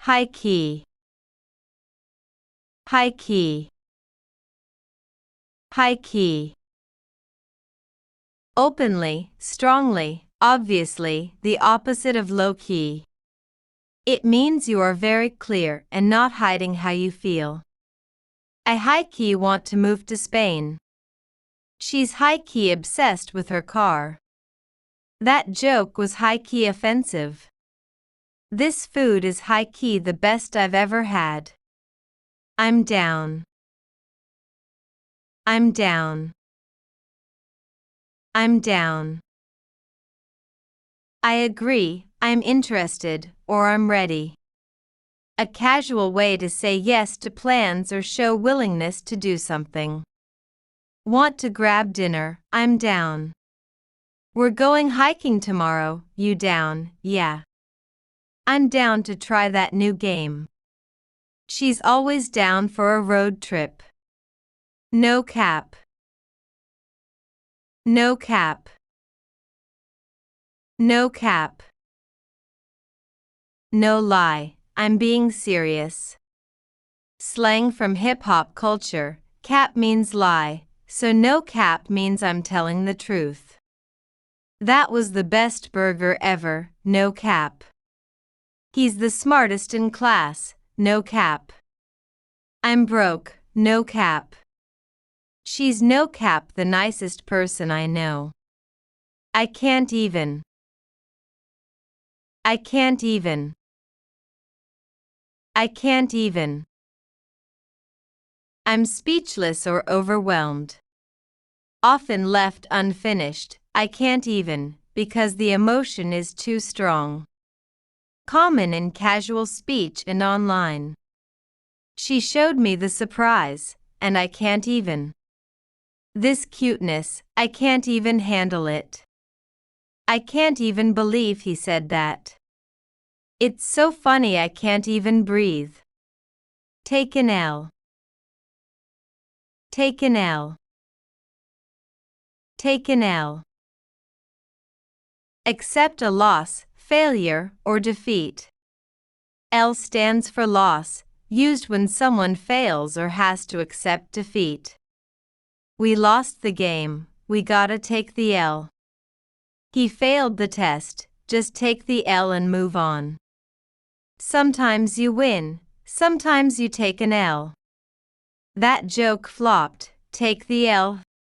High key. High key. High key. Openly, strongly, obviously, the opposite of low key. It means you are very clear and not hiding how you feel. I high-key want to move to Spain. She's high-key obsessed with her car. That joke was high-key offensive. This food is high-key the best I've ever had. I'm down. I'm down. I'm down. I agree, I'm interested, or I'm ready. A casual way to say yes to plans or show willingness to do something. Want to grab dinner? I'm down. We're going hiking tomorrow, you down? Yeah. I'm down to try that new game. She's always down for a road trip. No cap. No cap. No cap. No lie, I'm being serious. Slang from hip-hop culture, cap means lie, so no cap means I'm telling the truth. That was the best burger ever, no cap. He's the smartest in class, no cap. I'm broke, no cap. She's no cap the nicest person I know. I can't even. I can't even. I can't even. I'm speechless or overwhelmed. Often left unfinished, I can't even, because the emotion is too strong. Common in casual speech and online. She showed me the surprise, and I can't even. This cuteness, I can't even handle it. I can't even believe he said that. It's so funny I can't even breathe. Take an L. Take an L. Take an L. Accept a loss, failure, or defeat. L stands for loss, used when someone fails or has to accept defeat. We lost the game, we gotta take the L. He failed the test, just take the L and move on. Sometimes you win, sometimes you take an L. That joke flopped, take the L.